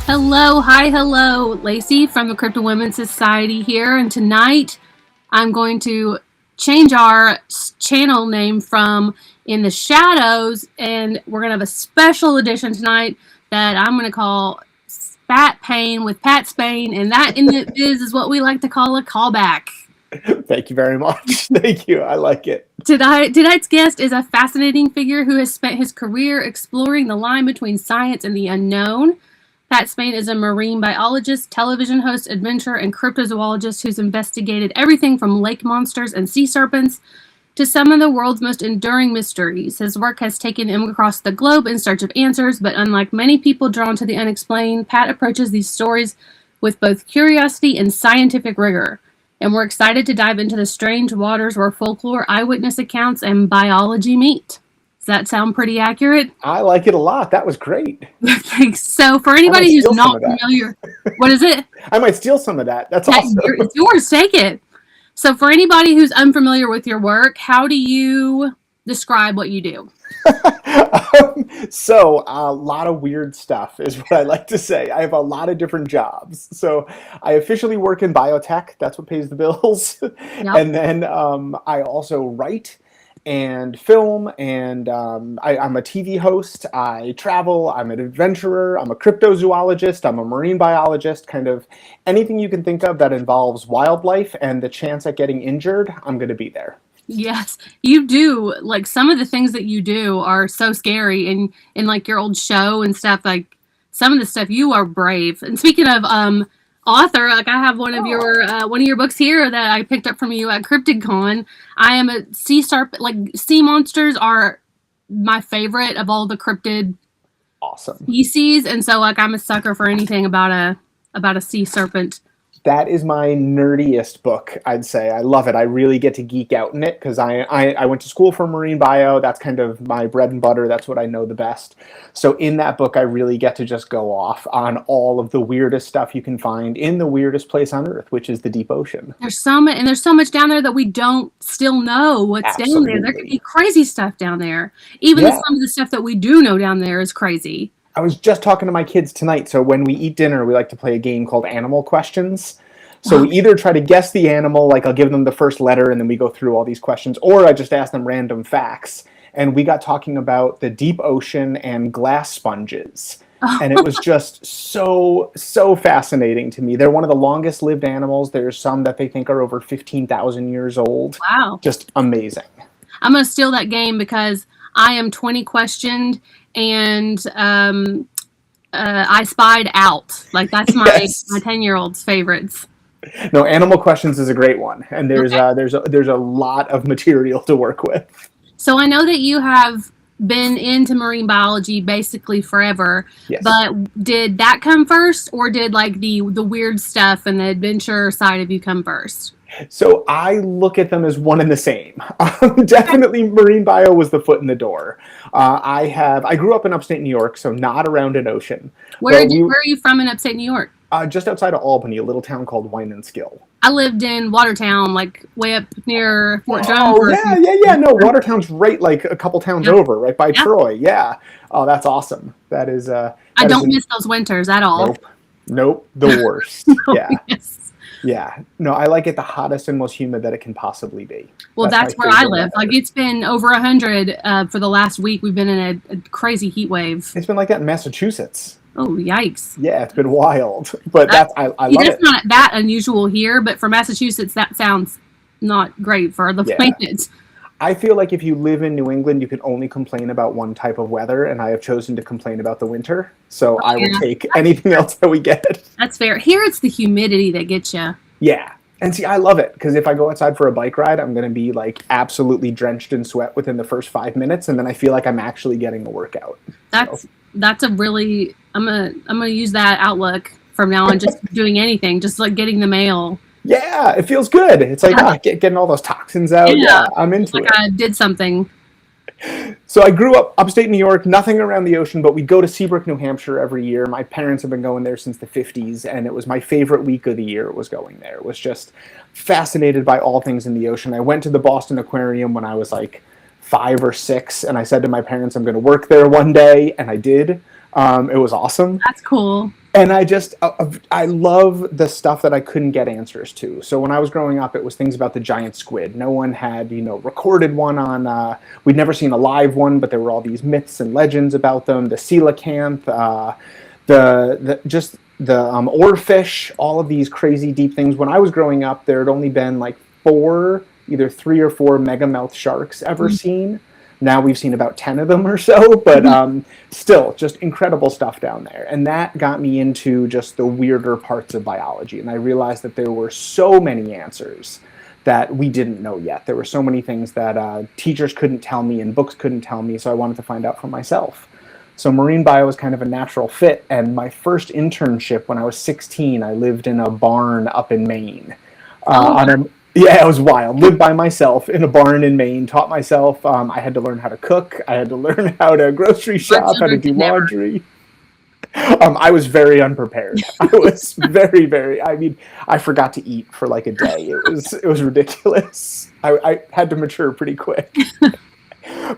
Hello, hi, hello, Lacey from the Crypto Women's Society here, and tonight I'm going to change our channel name from In the Shadows, and we're going to have a special edition tonight that I'm going to call Spat Pain with Pat Spain, and that in the is what we like to call a callback. Thank you very much. Thank you. I like it. Tonight's guest is a fascinating figure who has spent his career exploring the line between science and the unknown. Pat Spain is a marine biologist, television host, adventurer, and cryptozoologist who's investigated everything from lake monsters and sea serpents to some of the world's most enduring mysteries. His work has taken him across the globe in search of answers, but unlike many people drawn to the unexplained, Pat approaches these stories with both curiosity and scientific rigor. And we're excited to dive into the strange waters where folklore, eyewitness accounts, and biology meet. Does that sound pretty accurate? I like it a lot. That was great. So for anybody who's not familiar, what is it? I might steal some of that. That's awesome. It's yours. Take it. So for anybody who's unfamiliar with your work, how do you describe what you do? So a lot of weird stuff is what I like to say. I have a lot of different jobs. So I officially work in biotech. That's what pays the bills. Yep. And then I also write and film, and I'm a TV host. I travel. I'm an adventurer. I'm a cryptozoologist. I'm a marine biologist. Kind of anything you can think of that involves wildlife and the chance at getting injured, I'm going to be there. Yes, you do. Like some of the things that you do are so scary, and in like your old show and stuff. Like some of the stuff, you are brave. And speaking of author, like I have one of your books here that I picked up from you at CryptidCon. I am a sea serpent. Like sea monsters are my favorite of all the cryptid species, and so like I'm a sucker for anything about a sea serpent. That is my nerdiest book, I'd say. I love it. I really get to geek out in it because I went to school for marine bio. That's kind of my bread and butter. That's what I know the best. So in that book, I really get to just go off on all of the weirdest stuff you can find in the weirdest place on Earth, which is the deep ocean. There's so much down there that we don't still know what's down there. There could be crazy stuff down there. Even some of the stuff that we do know down there is crazy. I was just talking to my kids tonight. So when we eat dinner, we like to play a game called Animal Questions. So we either try to guess the animal, like I'll give them the first letter and then we go through all these questions, or I just ask them random facts. And we got talking about the deep ocean and glass sponges. And it was just so fascinating to me. They're one of the longest lived animals. There's some that they think are over 15,000 years old. Wow. Just amazing. I'm going to steal that game because I am 20 questioned and I spied out. Like that's my 10-year-old's favorites. No, Animal Questions is a great one, and there's a lot of material to work with. So I know that you have been into marine biology basically forever. Yes. But did that come first, or did like the weird stuff and the adventure side of you come first? So I look at them as one and the same. Definitely marine bio was the foot in the door. I grew up in upstate New York, so not around an ocean. Where are you from in upstate New York? Just outside of Albany, a little town called Wine-and-Skill. I lived in Watertown, like way up near Fort Jones. Oh, yeah. No, Watertown's right, like a couple towns over, right by Troy. Yeah. Oh, that's awesome. That is. I don't miss those winters at all. Nope. The worst. Yeah. Yes. Yeah. No, I like it the hottest and most humid that it can possibly be. Well, that's where I live. Like it's been over 100 for the last week. We've been in a crazy heat wave. It's been like that in Massachusetts. Oh, yikes. Yeah, it's been wild. But I love it. It's not that unusual here, but for Massachusetts, that sounds not great for the planet. I feel like if you live in New England, you can only complain about one type of weather, and I have chosen to complain about the winter. So I will take anything else that we get. That's fair. Here, it's the humidity that gets you. Yeah. And see, I love it, because if I go outside for a bike ride, I'm going to be like absolutely drenched in sweat within the first 5 minutes, and then I feel like I'm actually getting a workout. That's a really... I'm gonna use that outlook from now on. Just doing anything, just like getting the mail. Yeah, it feels good. It's like getting all those toxins out. Yeah, I'm into it. I did something. So I grew up upstate New York, nothing around the ocean, but we'd go to Seabrook, New Hampshire every year. My parents have been going there since the 50s, and it was my favorite week of the year was going there. It was just fascinated by all things in the ocean. I went to the Boston Aquarium when I was like 5 or 6, and I said to my parents, I'm going to work there one day, and I did. It was awesome. That's cool. And I love the stuff that I couldn't get answers to. So when I was growing up, it was things about the giant squid. No one had, recorded one we'd never seen a live one, but there were all these myths and legends about them. The coelacanth, the oarfish, all of these crazy deep things. When I was growing up, there had only been like either 3 or 4 megamouth sharks ever seen. Now we've seen about 10 of them or so, but still just incredible stuff down there. And that got me into just the weirder parts of biology. And I realized that there were so many answers that we didn't know yet. There were so many things that teachers couldn't tell me and books couldn't tell me, so I wanted to find out for myself. So marine bio was kind of a natural fit. And my first internship when I was 16, I lived in a barn up in Maine. Yeah, it was wild. Lived by myself in a barn in Maine, taught myself. I had to learn how to cook. I had to learn how to grocery shop, how to do laundry. I was very unprepared. I was very, I forgot to eat for like a day. It was ridiculous. I had to mature pretty quick.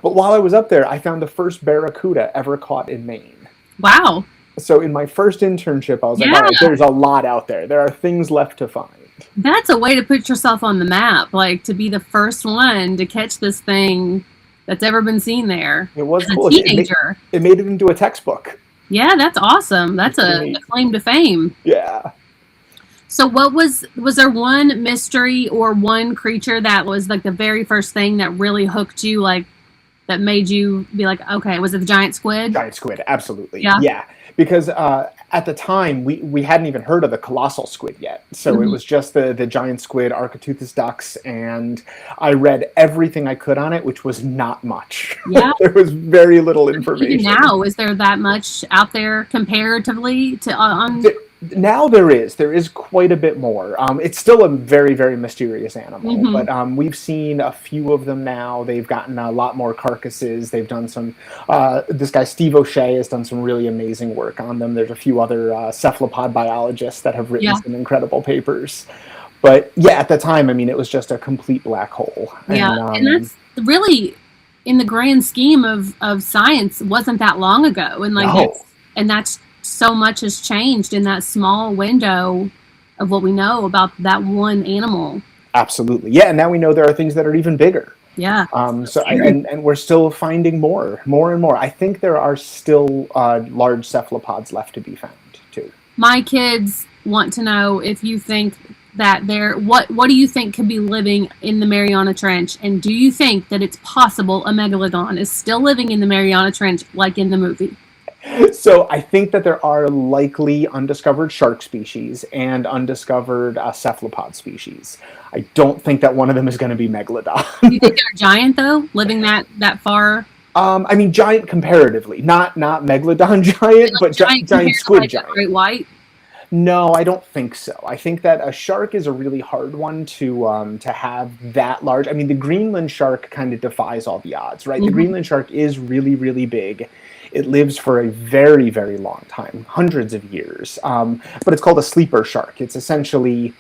But while I was up there, I found the first barracuda ever caught in Maine. Wow. So in my first internship, I was like, all right, there's a lot out there. There are things left to find. That's a way to put yourself on the map, like to be the first one to catch this thing that's ever been seen there. It was as cool. A teenager. It made it into a textbook. Yeah, that's awesome. That's a claim to fame. Yeah. So was there one mystery or one creature that was like the very first thing that really hooked you, like that made you be like, okay, was it the giant squid? Giant squid, absolutely. Yeah. Because at the time, we hadn't even heard of the colossal squid yet. So it was just the giant squid, Architeuthis ducks, and I read everything I could on it, which was not much. Yeah. There was very little information. Even now, is there that much out there comparatively to on? Now there is quite a bit more. It's still a very, very mysterious animal, but we've seen a few of them now. They've gotten a lot more carcasses. They've done some, this guy Steve O'Shea has done some really amazing work on them. There's a few other cephalopod biologists that have written some incredible papers. But yeah, at the time, it was just a complete black hole. Yeah, and that's really, in the grand scheme of science, wasn't that long ago. And that's so much has changed in that small window of what we know about that one animal. Absolutely. Yeah, and now we know there are things that are even bigger. Yeah. And we're still finding more and more. I think there are still large cephalopods left to be found too. My kids want to know if you think that what do you think could be living in the Mariana Trench, and do you think that it's possible a megalodon is still living in the Mariana Trench like in the movie? So I think that there are likely undiscovered shark species and undiscovered cephalopod species. I don't think that one of them is going to be megalodon. Do you think they're giant though, living that far? Giant comparatively, not megalodon giant, but giant squid like giant. Great white. No, I don't think so. I think that a shark is a really hard one to have that large. The Greenland shark kind of defies all the odds, right? The Greenland shark is really, really big. It lives for a very, very long time, hundreds of years. But it's called a sleeper shark. It's essentially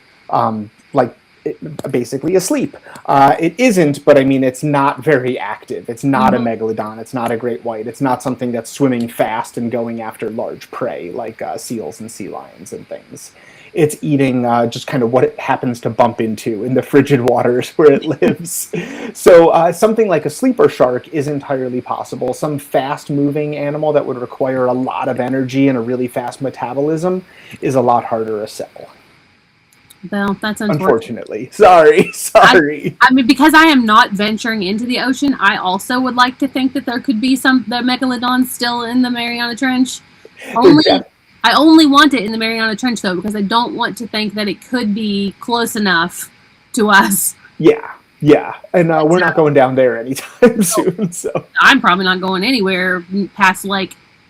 basically asleep. It isn't, but it's not very active. It's not a megalodon. It's not a great white. It's not something that's swimming fast and going after large prey like seals and sea lions and things. It's eating just kind of what it happens to bump into in the frigid waters where it lives. So something like a sleeper shark is entirely possible. Some fast-moving animal that would require a lot of energy and a really fast metabolism is a lot harder to sell. Well, that's unfortunately. Sorry. Because I am not venturing into the ocean, I also would like to think that there could be the megalodons still in the Mariana Trench. I only want it in the Mariana Trench, though, because I don't want to think that it could be close enough to us. Yeah. And we're not going down there anytime soon. So I'm probably not going anywhere past,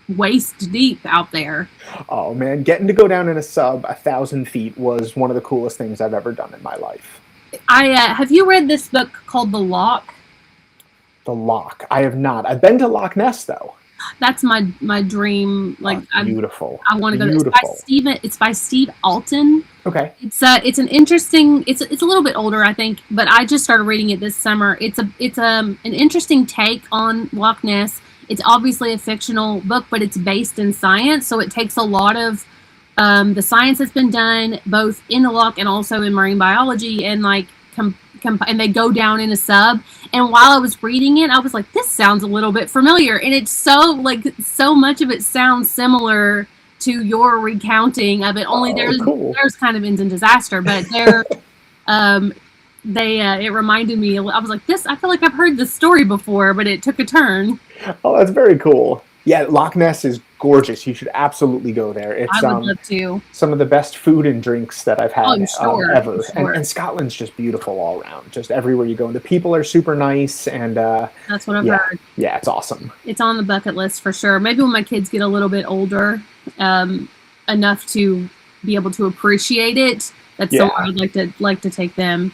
waist deep out there. Oh, man. Getting to go down in a sub 1,000 feet was one of the coolest things I've ever done in my life. Have you read this book called The Lock? The Lock. I have not. I've been to Loch Ness, though. That's my dream. Beautiful. I want to go. It's by Steve Alton. Okay. It's an interesting. It's a little bit older, I think, but I just started reading it this summer. It's an interesting take on Loch Ness. It's obviously a fictional book, but it's based in science, so it takes a lot of The science has been done both in the loch and also in marine biology, and like and they go down in a sub. And while I was reading it, I was like, this sounds a little bit familiar, and it's so much of it sounds similar to your recounting of it. Only there's kind of ends in disaster, but they're it reminded me. I was like, I feel like I've heard this story before, but it took a turn. Oh, that's very cool. Yeah, Loch Ness is gorgeous. You should absolutely go there. It's I would love to. Some of the best food and drinks that I've had ever. Sure. And Scotland's just beautiful all around. Just everywhere you go. And the people are super nice. And that's what I've heard. Yeah, it's awesome. It's on the bucket list for sure. Maybe when my kids get a little bit older, enough to be able to appreciate it, that's somewhere I'd like to take them.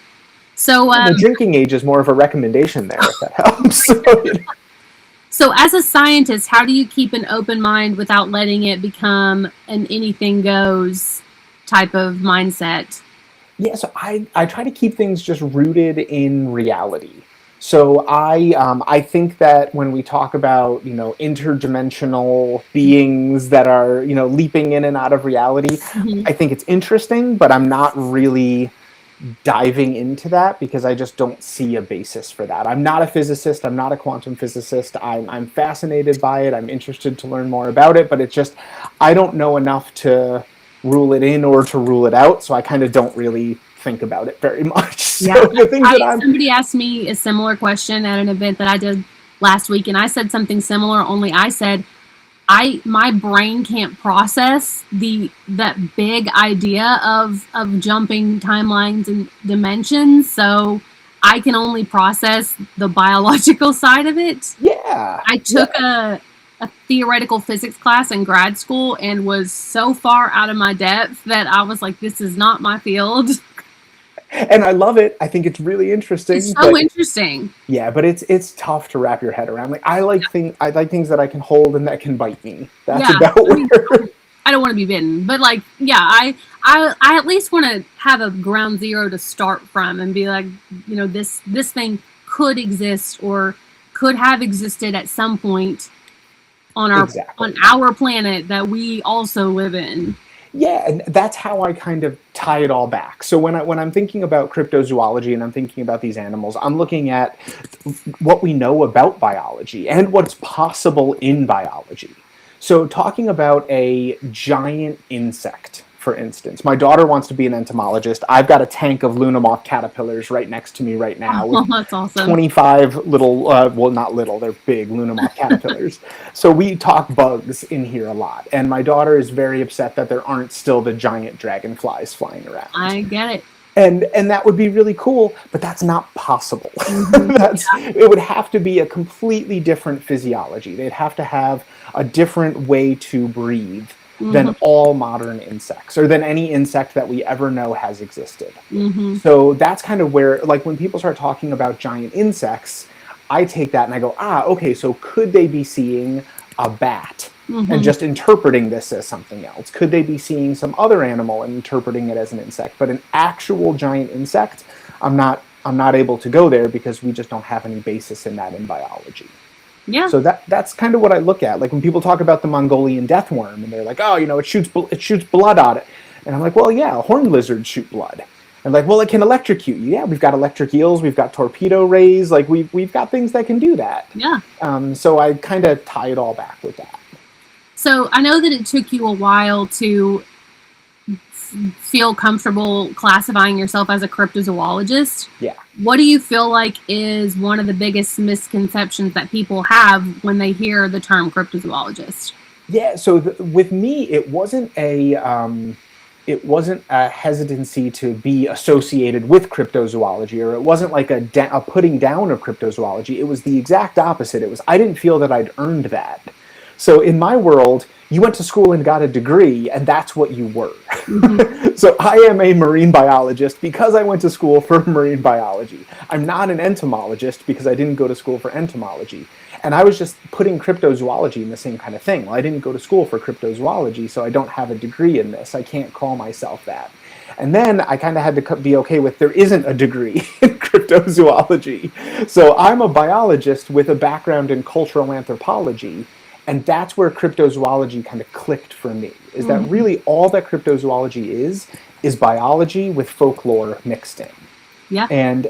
So the drinking age is more of a recommendation there, if that helps. So as a scientist, how do you keep an open mind without letting it become an anything goes type of mindset? Yeah, so I try to keep things just rooted in reality. So I think that when we talk about, interdimensional beings that are, leaping in and out of reality, I think it's interesting, but I'm not really diving into that because I just don't see a basis for that. I'm not a physicist. I'm not a quantum physicist. I'm fascinated by it. I'm interested to learn more about it, but it's just, I don't know enough to rule it in or to rule it out. So I kind of don't really think about it very much. So somebody asked me a similar question at an event that I did last week, and I said something similar, only I said, my brain can't process that big idea of jumping timelines and dimensions, so I can only process the biological side of it. Yeah. I took a theoretical physics class in grad school and was so far out of my depth that I was like, this is not my field. And I love it. I think it's really interesting. It's so interesting. Yeah, but it's tough to wrap your head around. Like I like things that I can hold and that can bite me. That's about where I don't want to be bitten, but I at least want to have a ground zero to start from and be like, this thing could exist or could have existed at some point on our planet that we also live in. Yeah, and that's how I kind of tie it all back. So when I'm thinking about cryptozoology and I'm thinking about these animals, I'm looking at what we know about biology and what's possible in biology. So talking about a giant insect, for instance. My daughter wants to be an entomologist. I've got a tank of Luna moth caterpillars right next to me right now. Oh, that's awesome. 25 little, well, not little, they're big Luna moth caterpillars. So we talk bugs in here a lot. And my daughter is very upset that there aren't still the giant dragonflies flying around. I get it. And that would be really cool, but that's not possible. It would have to be a completely different physiology. They'd have to have a different way to breathe than all modern insects, or than any insect that we ever know has existed. So that's kind of where, like, when people start talking about giant insects, I take that and I go, okay, so could they be seeing a bat and just interpreting this as something else? Could they be seeing some other animal and interpreting it as an insect? But an actual giant insect, I'm not able to go there because we just don't have any basis in that in biology. Yeah. So that's kind of what I look at. Like when people talk about the Mongolian death worm and they're like, oh, it shoots blood on it. And I'm like, well, yeah, horned lizards shoot blood. And like, well, it can electrocute you. Yeah, we've got electric eels, we've got torpedo rays, like we've got things that can do that. Yeah. So I kind of tie it all back with that. So I know that it took you a while to feel comfortable classifying yourself as a cryptozoologist. Yeah. What do you feel like is one of the biggest misconceptions that people have when they hear the term cryptozoologist? Yeah, so with me, it wasn't a hesitancy to be associated with cryptozoology, or it wasn't like a putting down of cryptozoology. It was the exact opposite. It was, I didn't feel that I'd earned that. So in my world, you went to school and got a degree, and that's what you were. So I am a marine biologist because I went to school for marine biology. I'm not an entomologist because I didn't go to school for entomology. And I was just putting cryptozoology in the same kind of thing. Well, I didn't go to school for cryptozoology, so I don't have a degree in this. I can't call myself that. And then I kind of had to be okay with there isn't a degree in cryptozoology. So I'm a biologist with a background in cultural anthropology. And that's where cryptozoology kind of clicked for me, is that really all that cryptozoology is biology with folklore mixed in. Yeah. And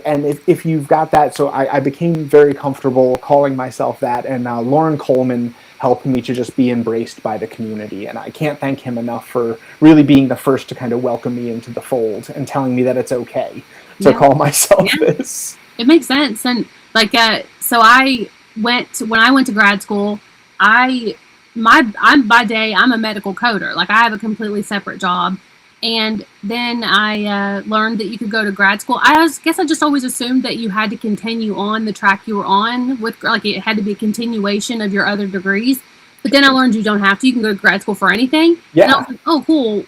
if you've got that, so I became very comfortable calling myself that, and Lauren Coleman helped me to just be embraced by the community, and I can't thank him enough for really being the first to kind of welcome me into the fold and telling me that it's okay to call myself this. It makes sense. And like, so when I went to grad school, I'm by day, I'm a medical coder. Like, I have a completely separate job. And then I learned that you could go to grad school. Guess I just always assumed that you had to continue on the track you were on with, like, it had to be a continuation of your other degrees. But then I learned you don't have to. You can go to grad school for anything. Yeah. And I was like, oh, cool.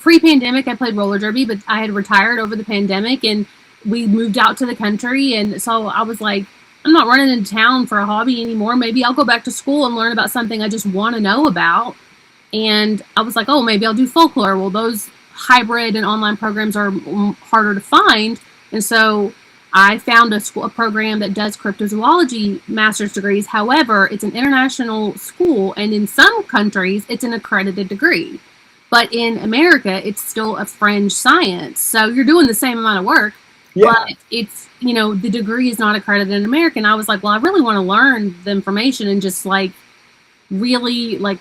Pre-pandemic, I played roller derby, but I had retired over the pandemic, and we moved out to the country. And so I was like, I'm not running into town for a hobby anymore. Maybe I'll go back to school and learn about something I just want to know about. And I was like, oh, maybe I'll do folklore. Well, those hybrid and online programs are harder to find. And so I found a program that does cryptozoology master's degrees. However, it's an international school, and in some countries, it's an accredited degree. But in America, it's still a fringe science. So you're doing the same amount of work, but it's, the degree is not accredited in America. And I was like, well, I really want to learn the information and just like really like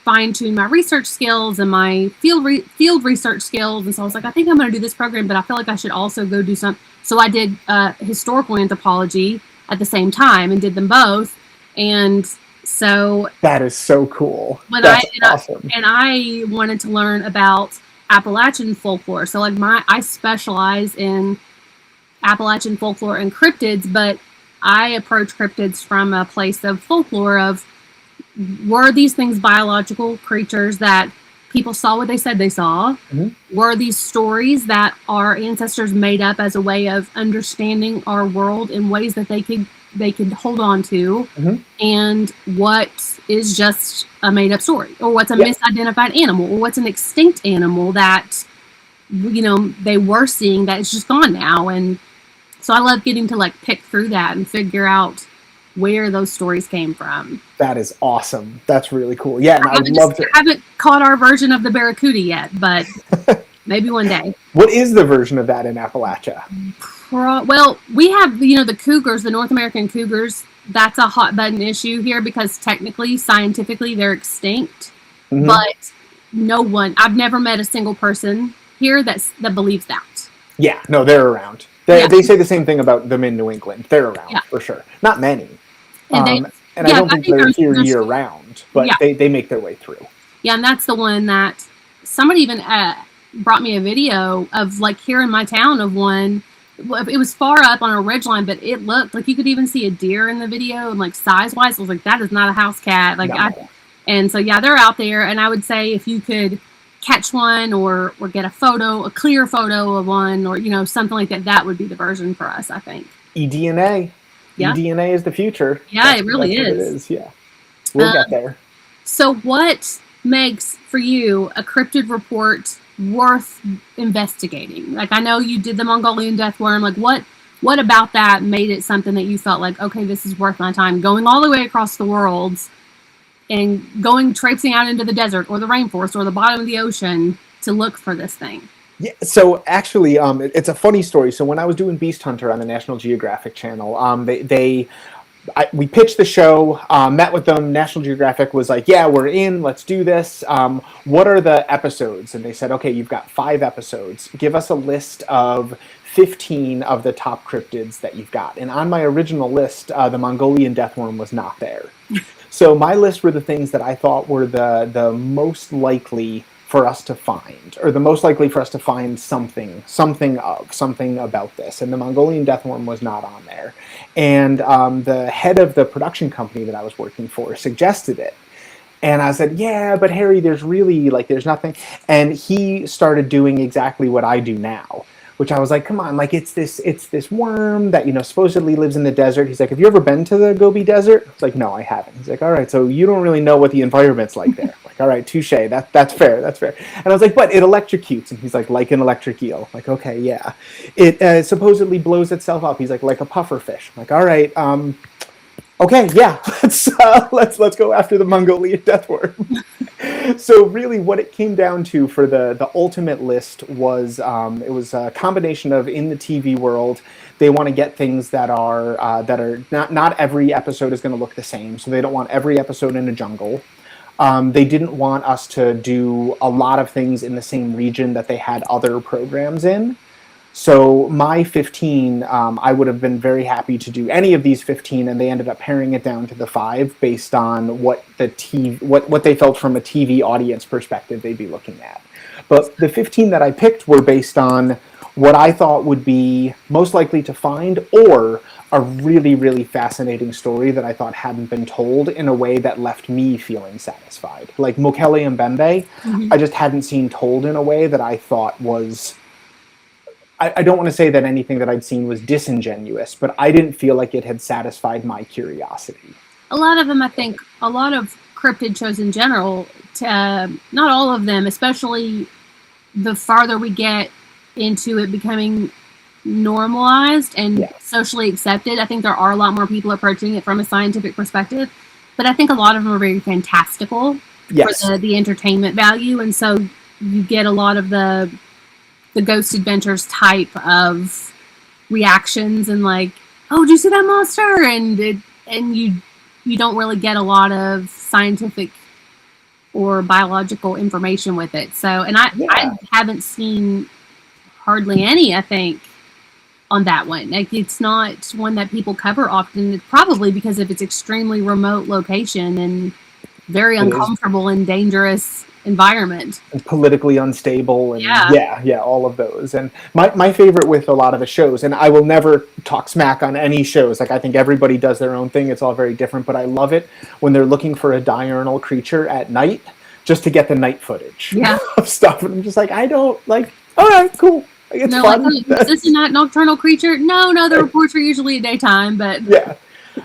fine-tune my research skills and my field research skills. And so I was like, I think I'm going to do this program, but I feel like I should also go do some. So I did historical anthropology at the same time and did them both. And so that is so cool. That's awesome. I wanted to learn about Appalachian folklore. So like I specialize in Appalachian folklore and cryptids, but I approach cryptids from a place of folklore of, were these things biological creatures that people saw what they said they saw? Mm-hmm. Were these stories that our ancestors made up as a way of understanding our world in ways that they could hold on to? Mm-hmm. And what is just a made up story? Or what's a misidentified animal? Or what's an extinct animal that, they were seeing that is just gone now? And so I love getting to like pick through that and figure out where those stories came from. That is awesome. That's really cool. Yeah, and I haven't caught our version of the barracuda yet, but maybe one day. What is the version of that in Appalachia? Well, we have, the cougars, the North American cougars. That's a hot button issue here because technically, scientifically, they're extinct. Mm-hmm. But I've never met a single person here that believes that. Yeah, no, they're around. They say the same thing about them in New England. They're around for sure. Not many. And I don't think they're here year round, but they make their way through. Yeah, and that's the one that somebody even brought me a video of, like, here in my town of one. It was far up on a ridgeline, but it looked like you could even see a deer in the video, and like size-wise, I was like, that is not a house cat. Like, no. And so they're out there, and I would say if you could catch one or get a clear photo of one, or something like that, that would be the version for us, I think. eDNA. Yeah. eDNA is the future. Yeah, it really is. It is. Yeah, we'll get there. So what makes for you a cryptid report worth investigating? Like, I know you did the Mongolian death worm. Like, what about that made it something that you felt like, okay, this is worth my time, going all the way across the world and traipsing out into the desert or the rainforest or the bottom of the ocean to look for this thing? Yeah, so actually, it's a funny story. So when I was doing Beast Hunter on the National Geographic Channel, we pitched the show, met with them. National Geographic was like, yeah, we're in, let's do this. What are the episodes? And they said, okay, you've got 5 episodes. Give us a list of 15 of the top cryptids that you've got. And on my original list, the Mongolian deathworm was not there. So my list were the things that I thought were the most likely for us to find, or the most likely for us to find something about this. And the Mongolian deathworm was not on there. And the head of the production company that I was working for suggested it. And I said, yeah, but Harry, there's nothing. And he started doing exactly what I do now, which I was like, come on, like it's this worm that, supposedly lives in the desert. He's like, have you ever been to the Gobi Desert? It's like, no, I haven't. He's like, all right, so you don't really know what the environment's like there. Like, all right, touche, that's fair. And I was like, but it electrocutes. And he's like an electric eel. Like, okay, yeah. It supposedly blows itself up. He's like a puffer fish. I'm like, all right, Okay, yeah, let's go after the Mongolian death worm. So really, what it came down to for the ultimate list was it was a combination of in the TV world, they want to get things that are not every episode is going to look the same, so they don't want every episode in a jungle. They didn't want us to do a lot of things in the same region that they had other programs in. So my 15, I would have been very happy to do any of these 15, and they ended up paring it down to the 5 based on what what they felt from a TV audience perspective they'd be looking at. But the 15 that I picked were based on what I thought would be most likely to find, or a really, really fascinating story that I thought hadn't been told in a way that left me feeling satisfied. Like Mokele and Bembe, I just hadn't seen told in a way that I thought was... I don't want to say that anything that I'd seen was disingenuous, but I didn't feel like it had satisfied my curiosity. A lot of them, I think, a lot of cryptid shows in general, not all of them, especially the farther we get into it becoming normalized and socially accepted, I think there are a lot more people approaching it from a scientific perspective. But I think a lot of them are very fantastical for the entertainment value. And so you get a lot of the Ghost Adventures type of reactions and like, oh, did you see that monster? And you don't really get a lot of scientific or biological information with it. So, and I haven't seen hardly any, I think, on that one. Like, it's not one that people cover often, probably because of its extremely remote location and very uncomfortable and dangerous environment, and politically unstable, and all of those. And my favorite with a lot of the shows, and I will never talk smack on any shows, like I think everybody does their own thing, it's all very different, but I love it when they're looking for a diurnal creature at night just to get the night footage of stuff, and I'm just like, I don't like, all right, cool, it's fun. Like, is this a nocturnal creature? No, the reports are usually at daytime, but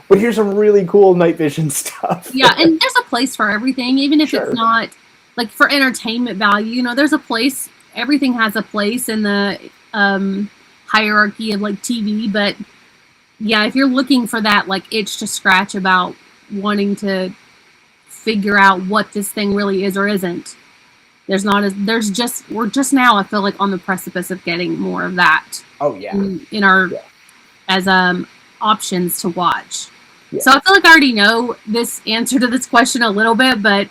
but here's some really cool night vision stuff. And there's a place for everything, even if it's not like for entertainment value. You know, there's a place, everything has a place in the hierarchy of like TV, but if you're looking for that like itch to scratch about wanting to figure out what this thing really is or isn't, we're just now, I feel like, on the precipice of getting more of that in our as options to watch. So I feel like I already know this answer to this question a little bit, but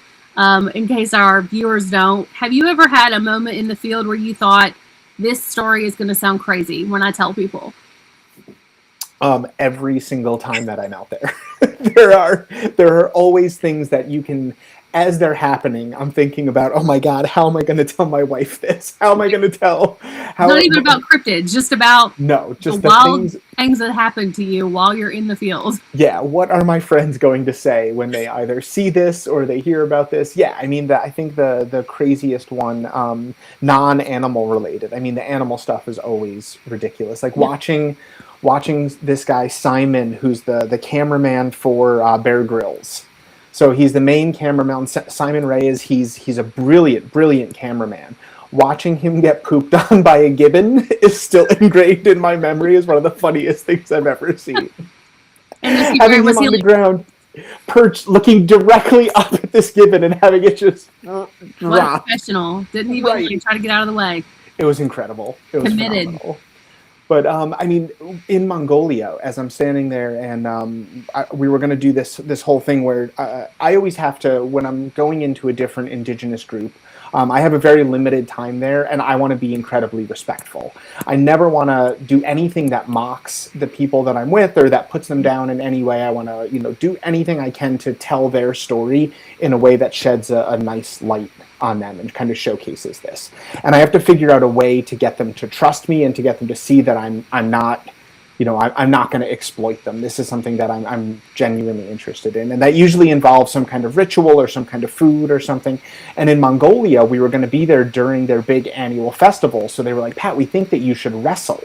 in case our viewers don't, have you ever had a moment in the field where you thought, this story is going to sound crazy when I tell people? Every single time that I'm out there. there are always things that you can, as they're happening, I'm thinking about, oh my God, how am I going to tell my wife this? How am I going to tell? Not even about cryptids, just about just the wild things that happen to you while you're in the field. Yeah, what are my friends going to say when they either see this or they hear about this? Yeah, I mean, I think the craziest one, non-animal related. I mean, the animal stuff is always ridiculous. Like watching this guy, Simon, who's the cameraman for Bear Grylls. So he's the main cameraman. Simon Ray he's a brilliant cameraman. Watching him get pooped on by a gibbon is still engraved in my memory as one of the funniest things I've ever seen. And having him on the ground, perched, looking directly up at this gibbon and having it just drop. Professional. Didn't even try to get out of the way. It was incredible. It was committed. Phenomenal. But I mean, in Mongolia, as I'm standing there, and we were going to do this whole thing where I always have to, when I'm going into a different indigenous group, I have a very limited time there, and I want to be incredibly respectful. I never want to do anything that mocks the people that I'm with or that puts them down in any way. I want to, do anything I can to tell their story in a way that sheds a nice light on them and kind of showcases this. And I have to figure out a way to get them to trust me and to get them to see that I'm not, I'm not going to exploit them. This is something that I'm genuinely interested in. And that usually involves some kind of ritual or some kind of food or something. And in Mongolia, we were going to be there during their big annual festival. So they were like, Pat, we think that you should wrestle.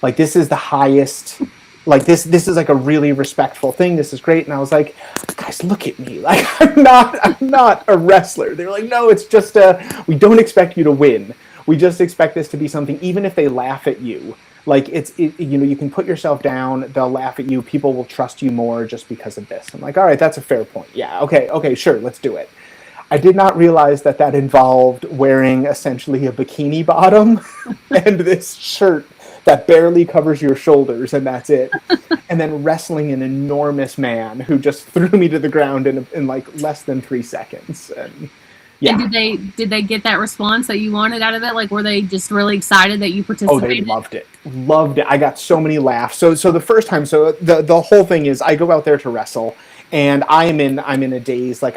Like, this is the highest, like this is like a really respectful thing. This is great. And I was like, guys, look at me. Like, I'm not a wrestler. They were like, no, it's just we don't expect you to win. We just expect this to be something, even if they laugh at you, Like you can put yourself down, they'll laugh at you, people will trust you more just because of this. I'm like, all right, that's a fair point. Yeah, okay, sure, let's do it. I did not realize that involved wearing essentially a bikini bottom and this shirt that barely covers your shoulders, and that's it. And then wrestling an enormous man who just threw me to the ground in like less than 3 seconds. And yeah. And did they get that response that you wanted out of it? Like, were they just really excited that you participated? Oh, they loved it. Loved it. I got so many laughs. So the first time, the whole thing is I go out there to wrestle, and I'm in a daze. Like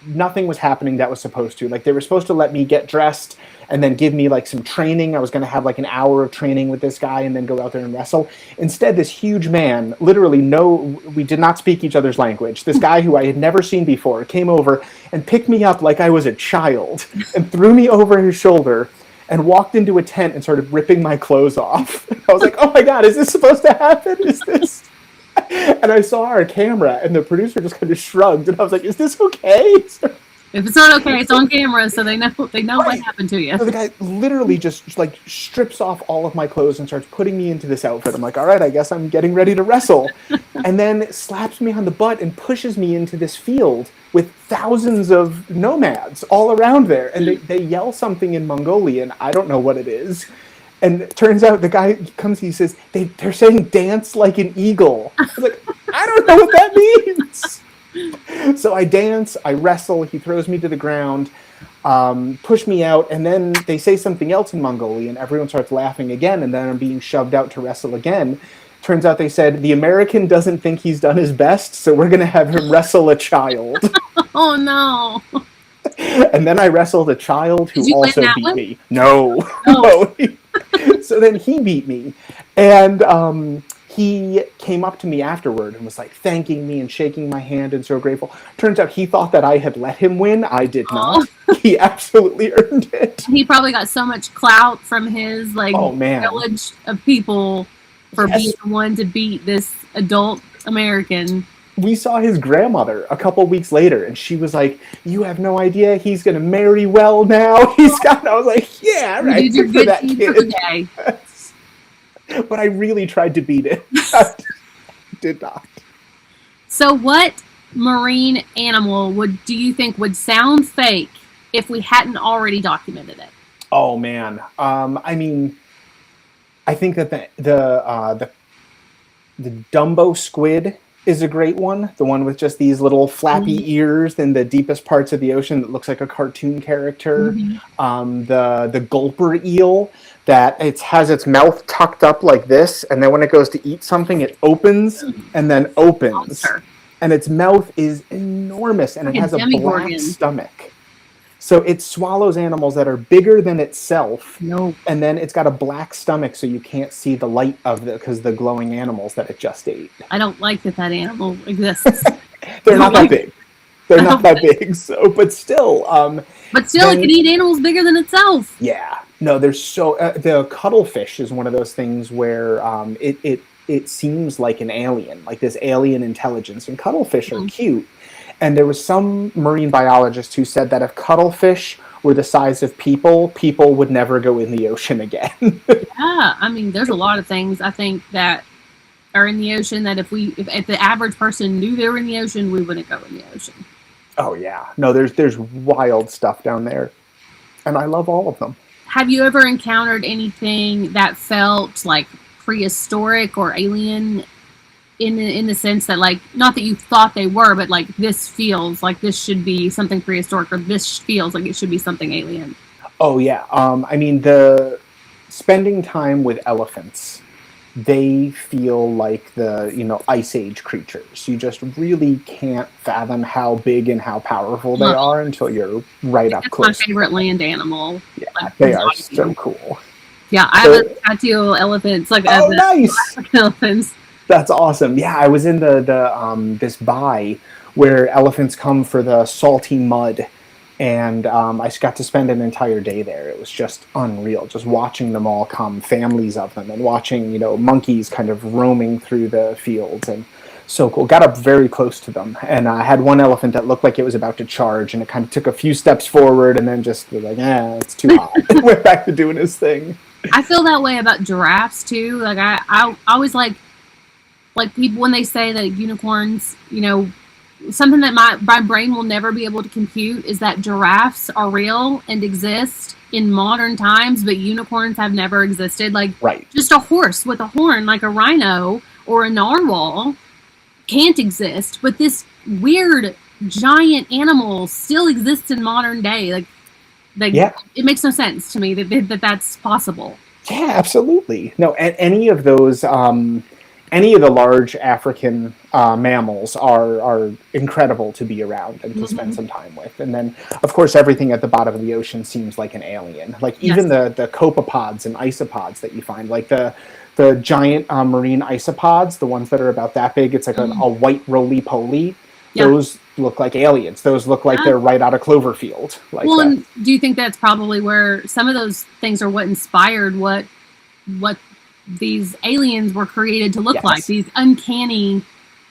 nothing was happening that was supposed to. Like, they were supposed to let me get dressed and then give me like some training. I was going to have like an hour of training with this guy and then go out there and wrestle. Instead, this huge man, literally we did not speak each other's language. This guy who I had never seen before came over and picked me up like I was a child and threw me over his shoulder and walked into a tent and started ripping my clothes off. I was like, oh my God, is this supposed to happen? Is this? And I saw our camera, and the producer just kind of shrugged, and I was like, "Is this okay?" If it's not okay, it's on camera, so they know what happened to you. So the guy literally just like strips off all of my clothes and starts putting me into this outfit. I'm like, "All right, I guess I'm getting ready to wrestle," and then slaps me on the butt and pushes me into this field with thousands of nomads all around there, and they yell something in Mongolian. I don't know what it is. And it turns out the guy comes, he says, they're saying dance like an eagle. I was like, I don't know what that means. So I dance, I wrestle, he throws me to the ground, push me out, and then they say something else in Mongolian. Everyone starts laughing again, and then I'm being shoved out to wrestle again. Turns out they said, the American doesn't think he's done his best, so we're going to have him wrestle a child. Oh, no. And then I wrestled a child who also beat me. No. Oh. No. So then he beat me, and he came up to me afterward and was like thanking me and shaking my hand and so grateful. Turns out he thought that I had let him win. I did not. He absolutely earned it. He probably got so much clout from his village of people for being the one to beat this adult American. We saw his grandmother a couple weeks later, and she was like, "You have no idea. He's going to marry well now." I was like, "Yeah, right." You did your good deed for the day. But I really tried to beat it. I did not. So, what marine animal do you think would sound fake if we hadn't already documented it? Oh man, I mean, I think that the Dumbo squid is a great one. The one with just these little flappy ears in the deepest parts of the ocean that looks like a cartoon character. Mm-hmm. The gulper eel that has its mouth tucked up like this, and then when it goes to eat something, it opens and then opens. Monster. And its mouth is enormous, and it has a black stomach. So it swallows animals that are bigger than itself, and then it's got a black stomach, so you can't see the light because the glowing animals that it just ate. I don't like that animal exists. They're not that big. They're not that big. So, but still, it can eat animals bigger than itself. Yeah. No, there's the cuttlefish is one of those things where it seems like an alien, like this alien intelligence, and cuttlefish are cute. And there was some marine biologist who said that if cuttlefish were the size of people would never go in the ocean again. Yeah, I mean, there's a lot of things I think that are in the ocean that if the average person knew they were in the ocean, we wouldn't go in the ocean. Oh yeah, no, there's wild stuff down there, and I love all of them. Have you ever encountered anything that felt like prehistoric or alien? In the sense that, like, not that you thought they were, but like this feels like this should be something prehistoric, or this feels like it should be something alien. Oh yeah, I mean, the spending time with elephants, they feel like the Ice Age creatures. You just really can't fathom how big and how powerful they are until you're right up close. That's my favorite land animal. Yeah, they are so cool. Yeah, I have a tattoo of elephants. Nice elephants. That's awesome. Yeah, I was in this bay where elephants come for the salty mud, and I got to spend an entire day there. It was just unreal, just watching them all come, families of them, and watching monkeys kind of roaming through the fields, and so cool. Got up very close to them, and I had one elephant that looked like it was about to charge, and it kind of took a few steps forward, and then just was like, it's too hot. Went back to doing his thing. I feel that way about giraffes too. Like I always like people when they say that unicorns, something that my brain will never be able to compute is that giraffes are real and exist in modern times, but unicorns have never existed. Like Right. just a horse with a horn, like a rhino or a narwhal, can't exist. But this weird giant animal still exists in modern day. Like Yeah. it makes no sense to me that that's possible. Yeah, absolutely. No, any of those, any of the large African mammals are incredible to be around and to spend some time with. And then, of course, everything at the bottom of the ocean seems like an alien. Like even the copepods and isopods that you find, like the giant marine isopods, the ones that are about that big. It's like a white roly-poly. Yeah. Those look like aliens. Those look like they're right out of Cloverfield. Like well, and do you think that's probably where some of those things are what inspired what these aliens were created to look like? These uncanny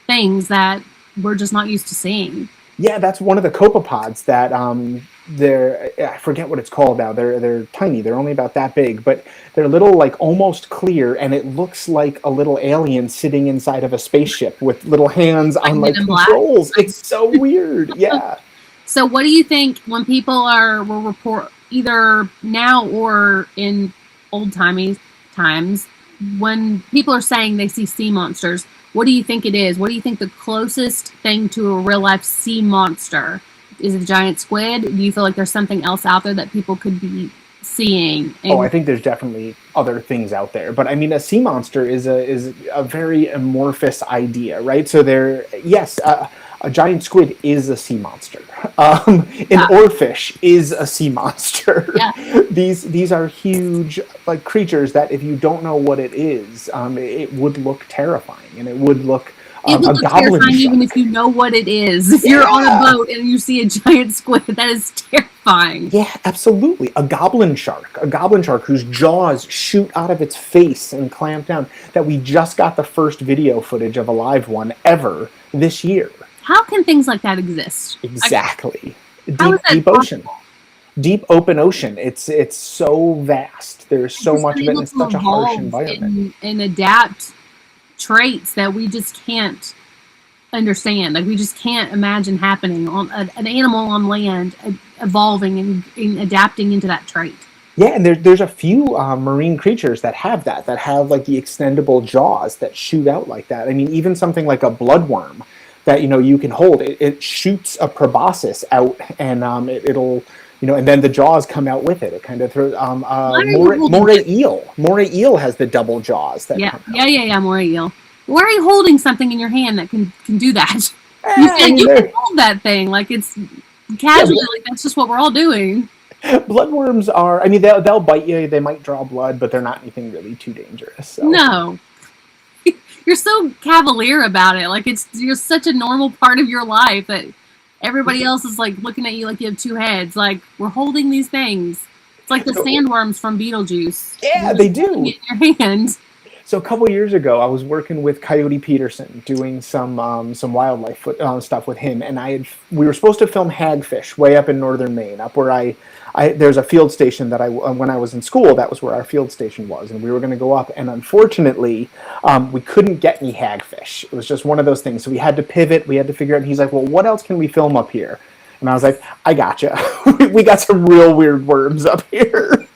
things that we're just not used to seeing. Yeah, that's one of the copepods that I forget what it's called now. They're tiny. They're only about that big, but they're little, like almost clear, and it looks like a little alien sitting inside of a spaceship with little hands on like controls. It's so weird. Yeah. So what do you think when people will report either now or in old-timey times when people are saying they see sea monsters? What do you think it is? What do you think the closest thing to a real-life sea monster? Is it a giant squid? Do you feel like there's something else out there that people could be seeing? I think there's definitely other things out there. But I mean, a sea monster is a very amorphous idea, right? So a giant squid is a sea monster. An oarfish is a sea monster. Yeah. These are huge like creatures that if you don't know what it is, it would look terrifying, and it would look it would look terrifying even if you know what it is. If you're on a boat and you see a giant squid, that is terrifying. Yeah, absolutely. A goblin shark whose jaws shoot out of its face and clamp down. That we just got the first video footage of a live one ever this year. How can things like that exist? Exactly. Deep ocean. Deep open ocean. It's so vast. There's so much of it, and it's such a harsh environment. And adapt traits that we just can't understand. Like we just can't imagine happening on an animal on land evolving and adapting into that trait. Yeah, and there's a few marine creatures that have like the extendable jaws that shoot out like that. I mean, even something like a bloodworm that you can hold. It shoots a proboscis out, and it'll. And then the jaws come out with it. It kind of throws. Moray eel. Moray eel has the double jaws. Moray eel. Why are you holding something in your hand that can do that? You can hold that thing like it's casually. Like that's just what we're all doing. Bloodworms are. I mean, they'll bite you. They might draw blood, but they're not anything really too dangerous. So. No. You're so cavalier about it. Like you're such a normal part of your life that. Everybody else is like looking at you like you have two heads. Like we're holding these things. It's like the sandworms from Beetlejuice. Yeah, they do. It in your hand. So a couple years ago, I was working with Coyote Peterson, doing some wildlife stuff with him, and we were supposed to film hagfish way up in northern Maine, up where there's a field station that when I was in school, that was where our field station was, and we were going to go up, and unfortunately, we couldn't get any hagfish. It was just one of those things, so we had to pivot, we had to figure out, and he's like, well, what else can we film up here? And I was like, I gotcha. We got some real weird worms up here.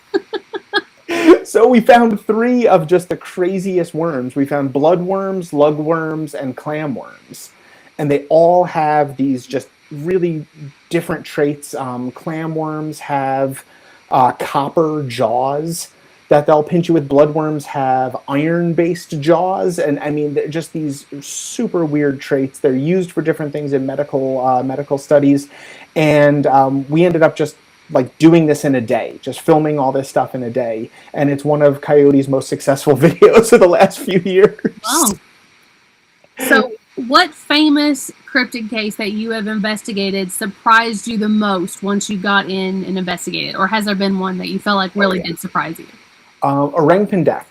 So we found 3 of just the craziest worms. We found bloodworms, lugworms, and clamworms. And they all have these just really different traits. Clamworms have copper jaws that they'll pinch you with. Bloodworms have iron-based jaws. And I mean, they're just these super weird traits. They're used for different things in medical studies. And we ended up just like doing this in a day, just filming all this stuff in a day. And it's one of Coyote's most successful videos of the last few years. Wow. So what famous cryptid case that you have investigated surprised you the most once you got in and investigated? Or has there been one that you felt like really did surprise you? Orang-Pendek,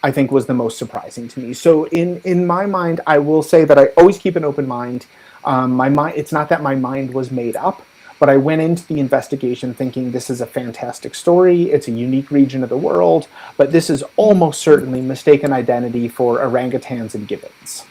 I think, was the most surprising to me. So in my mind, I will say that I always keep an open mind. My mind, it's not that my mind was made up, But I went into the investigation thinking this is a fantastic story. It's a unique region of the world, but this is almost certainly mistaken identity for orangutans and gibbons.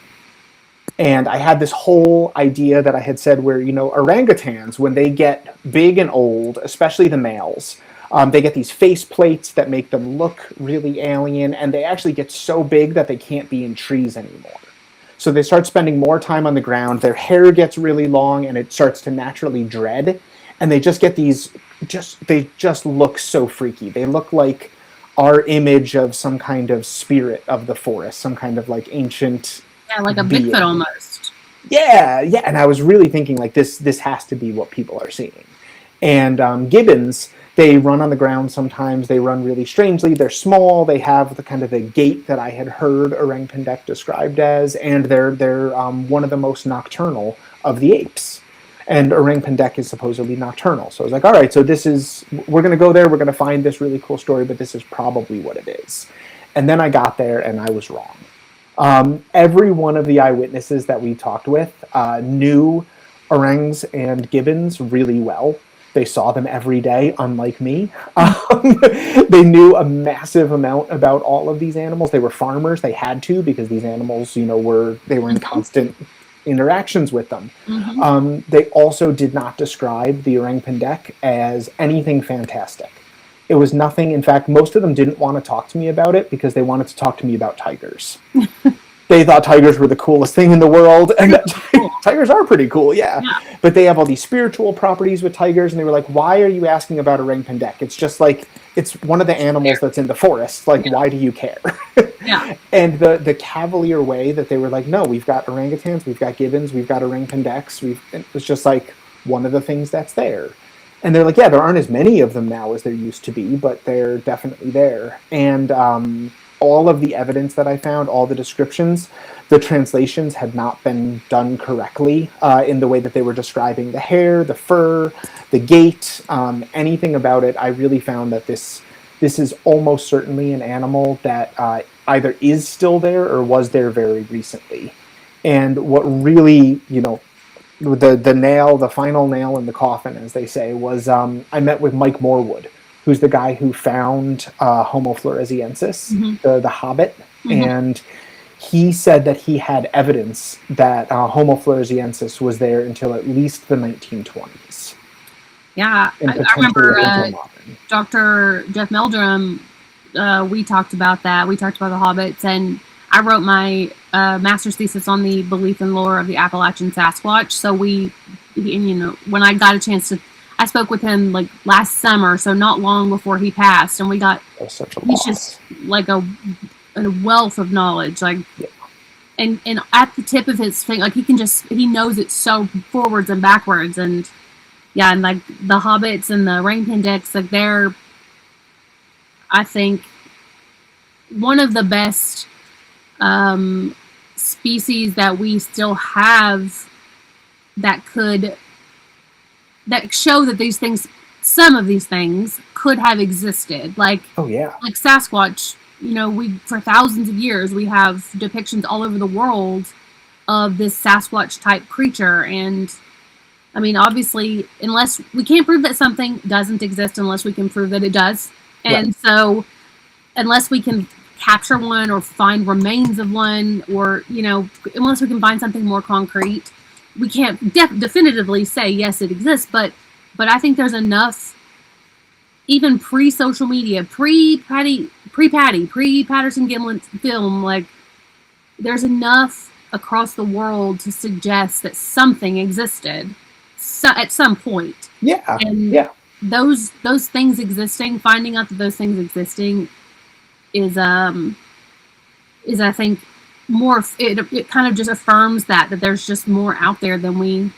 And I had this whole idea that I had said where, orangutans, when they get big and old, especially the males, they get these face plates that make them look really alien, and they actually get so big that they can't be in trees anymore. So they start spending more time on the ground, their hair gets really long, and it starts to naturally dread, and they just get they just look so freaky. They look like our image of some kind of spirit of the forest, some kind of like ancient... Yeah, like a Bigfoot almost. Yeah, and I was really thinking like this has to be what people are seeing. And gibbons, they run on the ground sometimes. They run really strangely. They're small. They have the kind of the gait that I had heard Orang Pendek described as, and they're one of the most nocturnal of the apes. And Orang Pendek is supposedly nocturnal. So I was like, all right, so we're going to go there. We're going to find this really cool story, but this is probably what it is. And then I got there and I was wrong. Every one of the eyewitnesses that we talked with knew orangs and gibbons really well. They saw them every day, unlike me. They knew a massive amount about all of these animals. They were farmers. They had to, because these animals, they were in constant interactions with them. Mm-hmm. They also did not describe the Orang Pendek as anything fantastic. It was nothing. In fact, most of them didn't want to talk to me about it because they wanted to talk to me about tigers. They thought tigers were the coolest thing in the world. And tigers are pretty cool, yeah. But they have all these spiritual properties with tigers. And they were like, why are you asking about Orang Pendek? It's just like, it's one of the animals that's in the forest. Like, why do you care? And the cavalier way that they were like, no, we've got orangutans, we've got gibbons, we've got Orang Pendeks. It was just like one of the things that's there. And they're like, yeah, there aren't as many of them now as there used to be, but they're definitely there. And all of the evidence that I found, all the descriptions, the translations had not been done correctly in the way that they were describing the hair, the fur, the gait, anything about it. I really found that this is almost certainly an animal that either is still there or was there very recently. And what really, the final nail in the coffin, as they say, was I met with Mike Morwood, who's the guy who found Homo floresiensis, mm-hmm. the hobbit, mm-hmm. and he said that he had evidence that Homo floresiensis was there until at least the 1920s. Yeah, I remember Dr. Jeff Meldrum, we talked about that. We talked about the hobbits, and I wrote my master's thesis on the belief and lore of the Appalachian Sasquatch. So when I got a chance to, I spoke with him like last summer, so not long before he passed, and we got, he's just like a wealth of knowledge, like, and at the tip of his thing, like he knows it so forwards and backwards, and and like the hobbits and the Orang Pendeks, like they're, I think, one of the best species that we still have that show that these things, some of these things could have existed. Like, like Sasquatch, for thousands of years, we have depictions all over the world of this Sasquatch type creature. And I mean, obviously, unless we can't prove that something doesn't exist, unless we can prove that it does. And so unless we can capture one or find remains of one, or, unless we can find something more concrete, we can't definitively say, yes, it exists. But I think there's enough, even pre-social media, pre-Patterson Gimlin film, like, there's enough across the world to suggest that something existed at some point. Those things existing, finding out that those things existing is I think more, it kind of just affirms that there's just more out there than we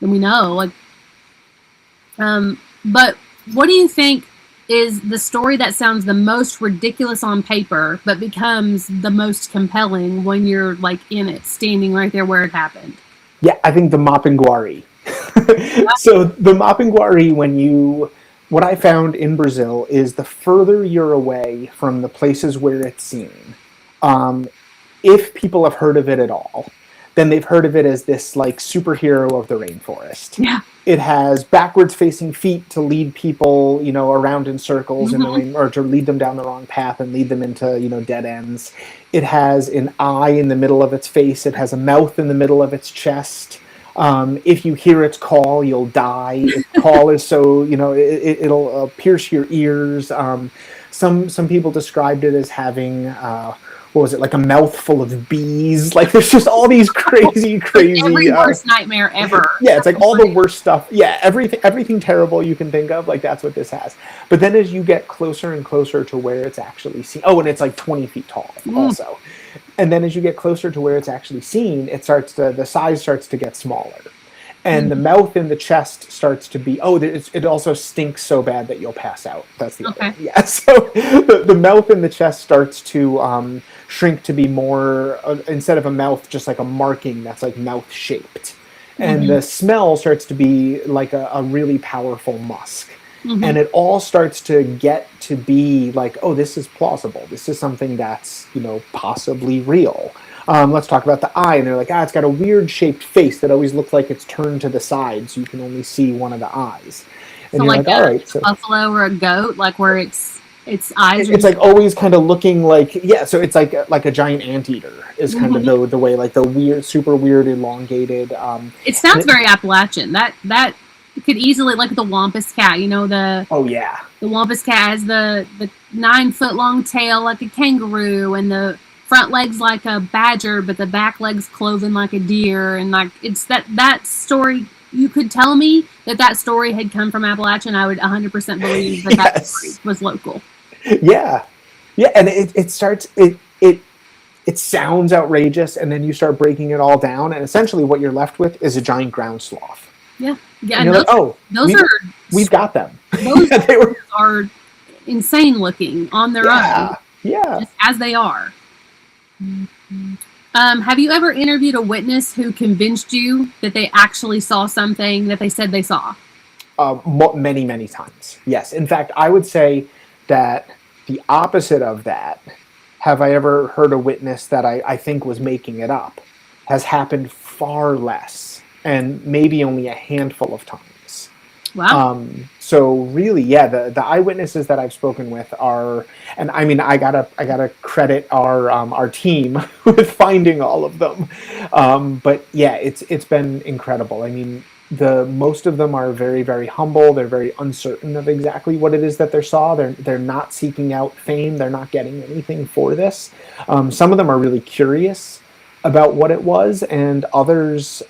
know. Like, but what do you think is the story that sounds the most ridiculous on paper but becomes the most compelling when you're like in it, standing right there where it happened? Yeah, I think the Mapinguari. So the Mapinguari, what I found in Brazil is the further you're away from the places where it's seen, if people have heard of it at all, then they've heard of it as this like superhero of the rainforest. Yeah. It has backwards facing feet to lead people, around in circles in the rain, or to lead them down the wrong path and lead them into, dead ends. It has an eye in the middle of its face. It has a mouth in the middle of its chest. If you hear its call, you'll die. Its call is so, it'll pierce your ears. Some people described it as having, what was it, like a mouthful of bees? Like there's just all these crazy. Every worst nightmare ever. Yeah, it's like all the worst stuff. Yeah, everything terrible you can think of, like that's what this has. But then as you get closer and closer to where it's actually seen, and it's like 20 feet tall also. And then as you get closer to where it's actually seen, the size starts to get smaller. And the mouth and the chest starts to be, it also stinks so bad that you'll pass out. That's the other one. Yeah, so the mouth and the chest starts to shrink to be more, instead of a mouth, just like a marking that's like mouth shaped. And the smell starts to be like a really powerful musk. And it all starts to get to be like, this is plausible. This is something that's, possibly real. Let's talk about the eye. And they're like, it's got a weird shaped face that always looks like it's turned to the side, so you can only see one of the eyes. And so you're like all right. So buffalo or a goat, like where its eyes. It's like always kind of looking like, so it's like a giant anteater is kind of the way, like the weird, super weird, elongated. It sounds very Appalachian. That could easily, like the Wampus cat, the Wampus cat has the 9-foot long tail like a kangaroo, and the front legs like a badger, but the back legs cloven like a deer, and like it's that story. You could tell me that story had come from Appalachia, and I would 100% believe that story was local. Yeah, and it starts it sounds outrageous, and then you start breaking it all down, and essentially what you're left with is a giant ground sloth. Yeah, and you're like, we've got them. Those are insane looking on their own. Yeah, just as they are. Have you ever interviewed a witness who convinced you that they actually saw something that they said they saw? Many, many times. Yes. In fact, I would say that the opposite of that, have I ever heard a witness that I think was making it up, has happened far less, and maybe only a handful of times. Wow. So really, the eyewitnesses that I've spoken with are, and I mean, I gotta credit our team with finding all of them. But yeah, it's been incredible. I mean, most of them are very, very humble. They're very uncertain of exactly what it is that they saw. They're not seeking out fame. They're not getting anything for this. Some of them are really curious about what it was, and others,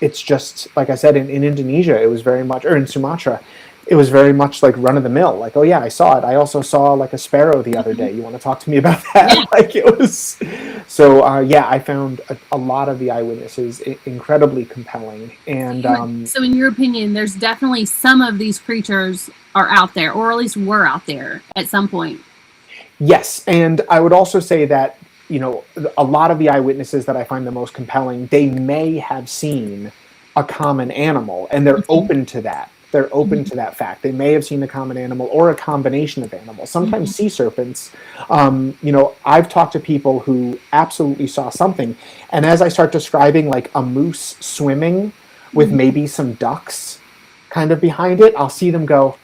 it's just, like I said, in Indonesia, it was very much, or in Sumatra, it was very much like run-of-the-mill. Like, I saw it. I also saw like a sparrow the other day. You want to talk to me about that? Yeah. Like it was. So I found a lot of the eyewitnesses incredibly compelling. And so, in your opinion, there's definitely some of these creatures are out there, or at least were out there at some point. Yes, and I would also say that a lot of the eyewitnesses that I find the most compelling, they may have seen a common animal, and they're open to that. They're open to that fact. They may have seen a common animal or a combination of animals. Sometimes sea serpents. I've talked to people who absolutely saw something, and as I start describing like a moose swimming with maybe some ducks kind of behind it, I'll see them go,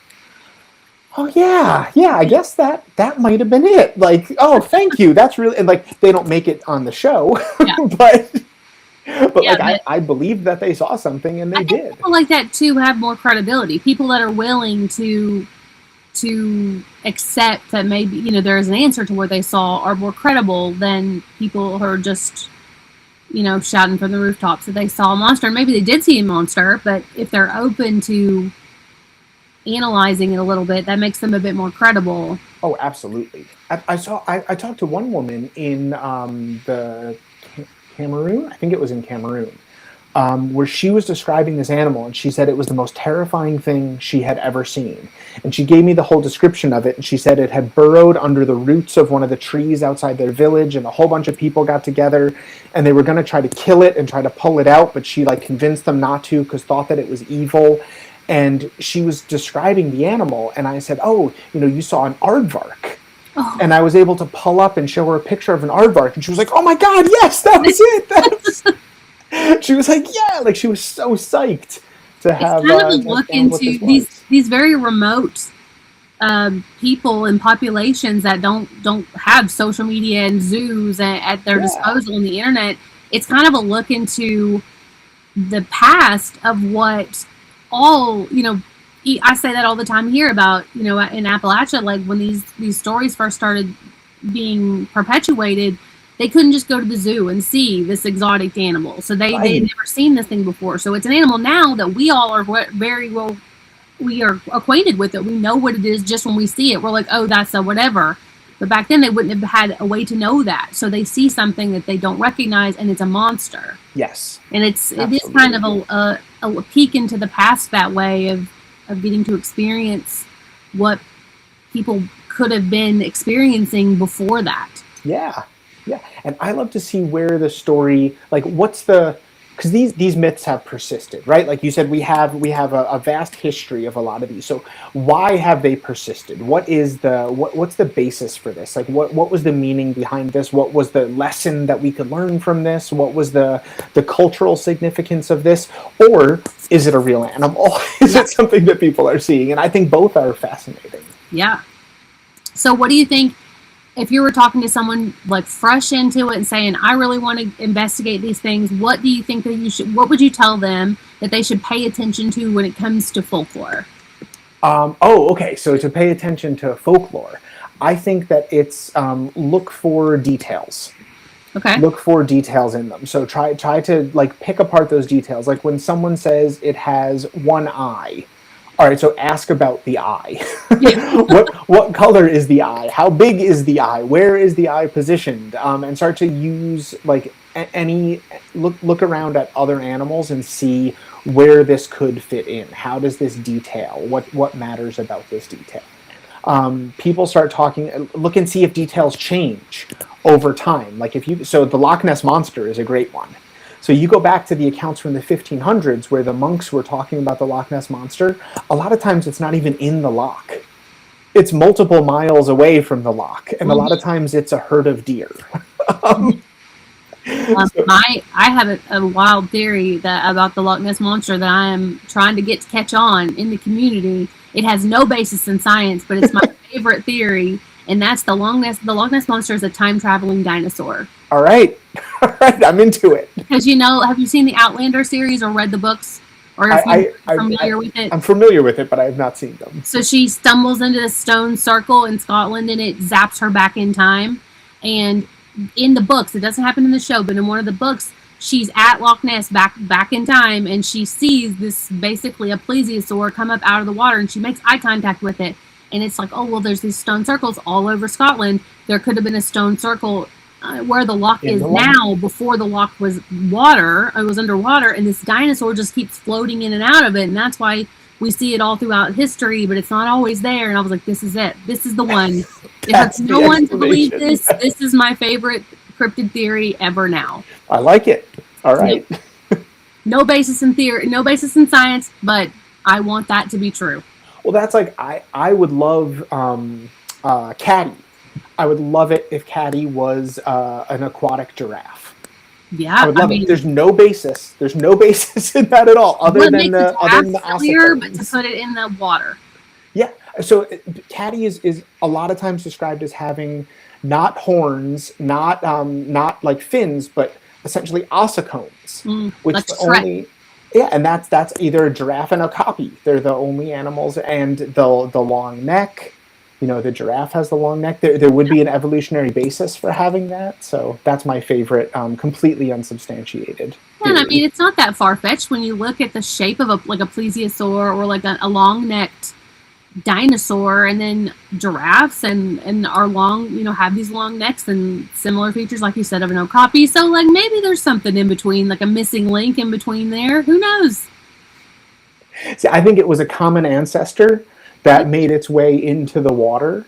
oh yeah, I guess that might have been it. Like, oh, thank you. That's really, and like they don't make it on the show, but I believe that they saw something, and they did. People like that too have more credibility. People that are willing to accept that maybe there is an answer to what they saw are more credible than people who are just shouting from the rooftops that they saw a monster. Maybe they did see a monster, but if they're open to analyzing it a little bit, that makes them a bit more credible. Oh, absolutely. I talked to one woman in the Cameroon. I think it was in Cameroon, where she was describing this animal, and she said it was the most terrifying thing she had ever seen. And she gave me the whole description of it, and she said it had burrowed under the roots of one of the trees outside their village, and a whole bunch of people got together, and they were going to try to kill it and try to pull it out, but she convinced them not to because thought that it was evil. And she was describing the animal, and I said, you saw an aardvark. Oh. And I was able to pull up and show her a picture of an aardvark, and she was like, oh my God, yes, that was it. She was like, yeah, like she was so psyched to It's have kind of a look found what into this was. these very remote people and populations that don't have social media and zoos at their Yeah, disposal on the internet. It's kind of a look into the past of what all I say that all the time here about in Appalachia, like when these stories first started being perpetuated, they couldn't just go to the zoo and see this exotic animal, so they had right. never seen this thing before. So it's an animal now that we all are very well, we are acquainted with it. We know what it is just when we see it. We're like, oh, that's a whatever. But back then they wouldn't have had a way to know that. So they see something that they don't recognize, and it's a monster. Yes. And it is kind of a peek into the past that way of getting to experience what people could have been experiencing before that. Yeah. Yeah. And I love to see where the story, like what's the, because these myths have persisted, right? Like you said, we have a vast history of a lot of these. So why have they persisted? What's the basis for this? Like what was the meaning behind this? What was the lesson that we could learn from this? What was the cultural significance of this? Or is it a real animal? Is it something that people are seeing? And I think both are fascinating. Yeah. So what do you think, if you were talking to someone like fresh into it and saying, I really want to investigate these things, what do you think that what would you tell them that they should pay attention to when it comes to folklore? Okay. So to pay attention to folklore, I think that it's look for details. Okay. Look for details in them. So try to like pick apart those details. Like when someone says it has one eye. All right, so ask about the eye. Yeah. What color is the eye? How big is the eye? Where is the eye positioned? And start to use like any look around at other animals and see where this could fit in. How does this detail? What matters about this detail? People start talking. Look and see if details change over time. Like so the Loch Ness monster is a great one. So you go back to the accounts from the 1500s where the monks were talking about the Loch Ness monster. A lot of times it's not even in the loch. It's multiple miles away from the loch, and a lot of times it's a herd of deer. I have a wild theory about the Loch Ness monster that I am trying to get to catch on in the community. It has no basis in science, but it's my favorite theory, and that's the Loch Ness monster is a time-traveling dinosaur. All right, I'm into it. Because have you seen the Outlander series or read the books? Or are familiar with it? I'm familiar with it, but I have not seen them. So she stumbles into this stone circle in Scotland, and it zaps her back in time. And in the books, it doesn't happen in the show, but in one of the books, she's at Loch Ness back in time, and she sees this basically a plesiosaur come up out of the water, and she makes eye contact with it. And it's like, oh, well, there's these stone circles all over Scotland. There could have been a stone circle where the loch is now before the loch was water. It was underwater, and this dinosaur just keeps floating in and out of it, and that's why we see it all throughout history, but it's not always there. And I was like, this is it. This is the one. It hurts no one to believe this. This is my favorite cryptid theory ever now. I like it. All right. No basis in theory, no basis in science, but I want that to be true. Well, that's like, I would love Caddy. I would love it if Caddy was an aquatic giraffe. Yeah, I would love it. There's no basis. There's no basis in that at all, other than the ossicones. But to put it in the water. Yeah. So Caddy is a lot of times described as having not horns, not like fins, but essentially ossicones, which like the only. Yeah, and that's either a giraffe and a copy. They're the only animals, and the long neck. The giraffe has the long neck. There would be an evolutionary basis for having that. So that's my favorite, completely unsubstantiated. Yeah, and I mean, it's not that far-fetched when you look at the shape of a plesiosaur or like a long-necked dinosaur, and then giraffes and are long, have these long necks and similar features, like you said, of an okapi. So like maybe there's something in between, like a missing link in between there. Who knows? See, I think it was a common ancestor that made its way into the water,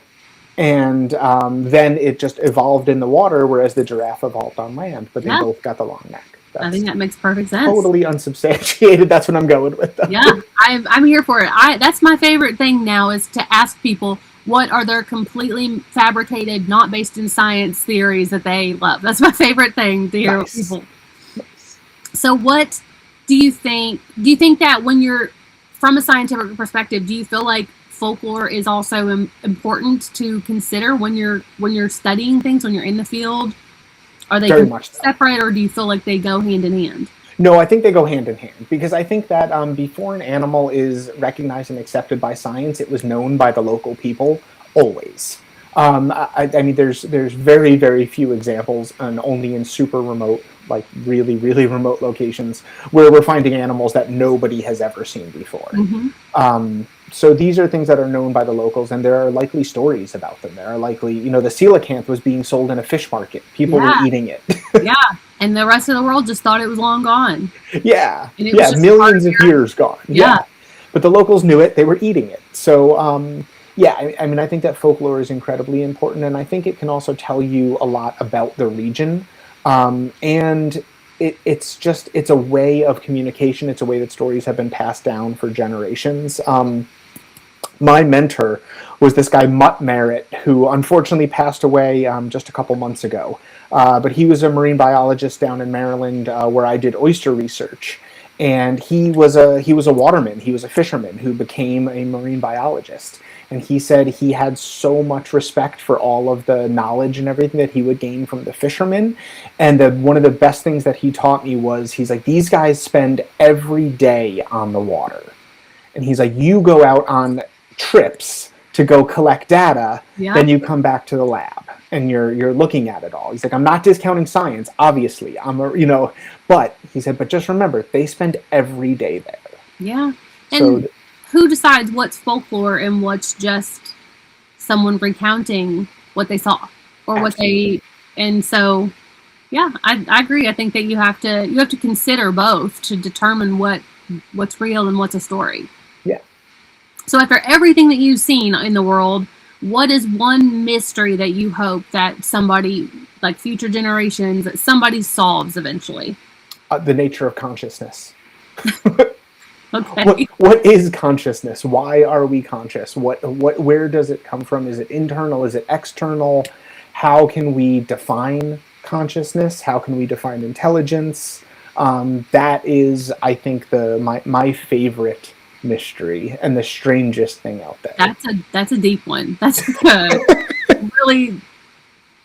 and then it just evolved in the water, whereas the giraffe evolved on land, but they both got the long neck. I think that makes perfect sense. Totally unsubstantiated. That's what I'm going with, though. Yeah, I'm here for it. That's my favorite thing now, is to ask people what are their completely fabricated, not based in science theories that they love. That's my favorite thing to hear people. So what do you think? Do you think that when you're from a scientific perspective, do you feel like folklore is also important to consider when you're studying things, when you're in the field? Are they Very much so. separate, or do you feel like they go hand in hand? No, I think they go hand in hand because I think that before an animal is recognized and accepted by science, it was known by the local people always. I mean, there's very, very few examples, and only in super remote, like really, really remote locations, where we're finding animals that nobody has ever seen before. So these are things that are known by the locals, and there are likely stories about them. There are likely, the coelacanth was being sold in a fish market. People were eating it. Yeah, and the rest of the world just thought it was long gone. Yeah, And it was just millions of years gone. Yeah. But the locals knew it. They were eating it. So, I mean, I think that folklore is incredibly important, and I think it can also tell you a lot about the region. And it's a way of communication. It's a way that stories have been passed down for generations. My mentor was this guy, Mutt Merritt, who unfortunately passed away just a couple months ago. But he was a marine biologist down in Maryland where I did oyster research. And he was a waterman. He was a fisherman who became a marine biologist. And he said he had so much respect for all of the knowledge and everything that he would gain from the fishermen. And one of the best things that he taught me was, he's like, these guys spend every day on the water. And he's like, you go out on trips to go collect data, then you come back to the lab and you're looking at it all. He's like, I'm not discounting science, obviously. But he said, but just remember, they spend every day there. Yeah. And who decides what's folklore and what's just someone recounting what they saw or what they? And so, yeah, I agree. I think that you have to consider both to determine what's real and what's a story. Yeah. So after everything that you've seen in the world, what is one mystery that you hope that somebody, like future generations, that somebody solves eventually? The nature of consciousness. Okay. What is consciousness? Why are we conscious? Where does it come from? Is it internal? Is it external? How can we define consciousness? How can we define intelligence? That is, I think, my favorite mystery and the strangest thing out there. That's a deep one. That's really.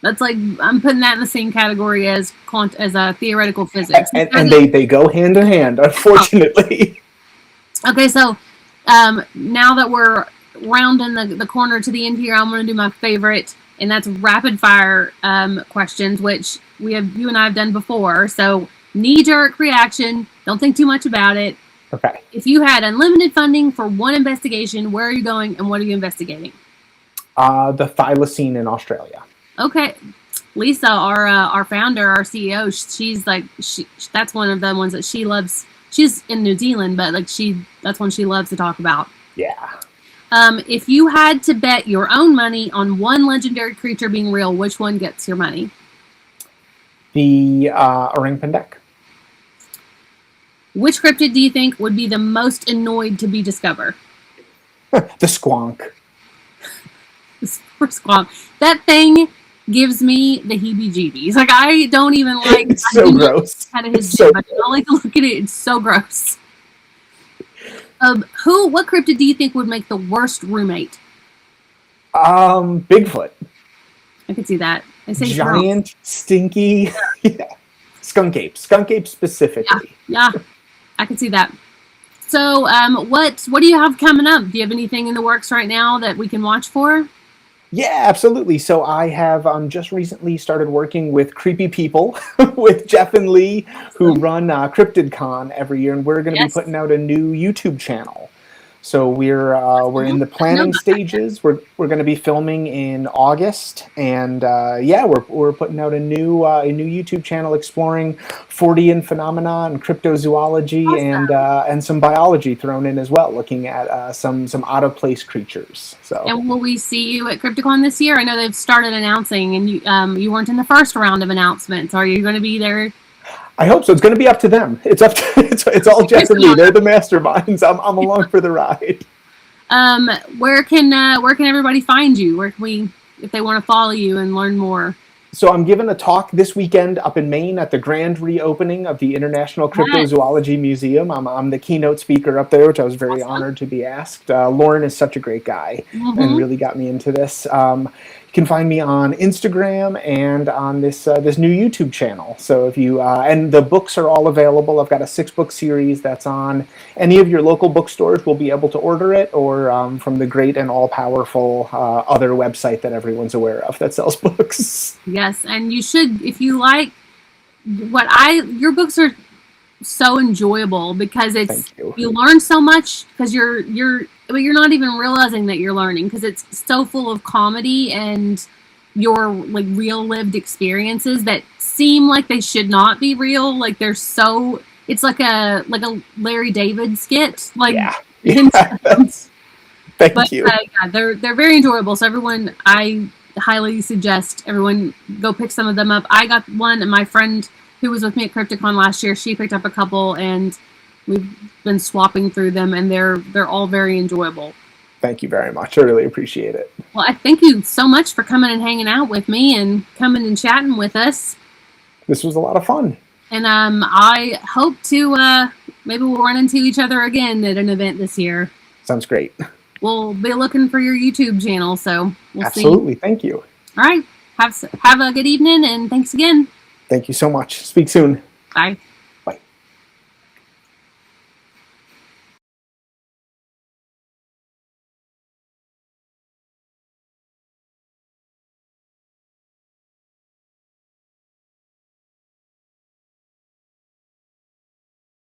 That's like, I'm putting that in the same category as a theoretical physics. And they go hand in hand, unfortunately. Okay, so now that we're rounding the corner to the end here, I'm going to do my favorite, and that's rapid fire questions, which you and I have done before. So knee-jerk reaction, don't think too much about it. Okay. If you had unlimited funding for one investigation, where are you going and what are you investigating? The thylacine in Australia. Okay. Lisa, our founder, our CEO, that's one of the ones that she loves. She's in New Zealand, but that's one she loves to talk about. Yeah. If you had to bet your own money on one legendary creature being real, which one gets your money? The orang pendek. Which cryptid do you think would be the most annoyed to be discovered? The squonk. The squonk. That thing gives me the heebie-jeebies. Like, I don't even like. It's so gross. Kind of his so I don't like to look at it. It's so gross. What cryptid do you think would make the worst roommate? Bigfoot. I can see that. I say giant, stinky. Yeah. Skunk ape specifically. Yeah, I can see that. So, what do you have coming up? Do you have anything in the works right now that we can watch for? Yeah, absolutely. So I have just recently started working with Creepy People, with Jeff and Lee, who run CryptidCon every year, and we're going to be putting out a new YouTube channel. So we're in the planning stages. We're going to be filming in August, and we're putting out a new YouTube channel exploring Fortean phenomena and cryptozoology, and some biology thrown in as well, looking at some out of place creatures. So. And will we see you at CryptoCon this year? I know they've started announcing, and you weren't in the first round of announcements. Are you going to be there? I hope so. It's going to be up to them. It's all Jeff and me. They're the masterminds. I'm along for the ride. Where can everybody find you? Where can if they want to follow you and learn more? So I'm giving a talk this weekend up in Maine at the grand reopening of the International Yes. Cryptozoology Museum. I'm the keynote speaker up there, which I was very Awesome. honored to be asked. Lauren is such a great guy and Mm-hmm. really got me into this. You can find me on Instagram and on this new YouTube channel. So if you and the books are all available. I've got a 6-book series that's on any of your local bookstores. Will be able to order it, or from the great and all powerful other website that everyone's aware of that sells books. Yes, and you should, if you like your books are so enjoyable because Thank you. you learn so much because you're not even realizing that you're learning because it's so full of comedy and your like real lived experiences that seem like they should not be real. Like they're so it's like a Larry David skit. Like Yeah. but Thank you. yeah, they're very enjoyable. So everyone, I highly suggest everyone go pick some of them up. I got one, and my friend who was with me at Crypticon last year, she picked up a couple, and we've been swapping through them, and they're all very enjoyable. Thank you very much. I really appreciate it. Well, I thank you so much for coming and hanging out with me and coming and chatting with us. This was a lot of fun. And I hope to maybe we'll run into each other again at an event this year. Sounds great. We'll be looking for your YouTube channel, so we'll Absolutely. see. Thank you. All right. Have a good evening, and thanks again. Thank you so much. Speak soon. Bye.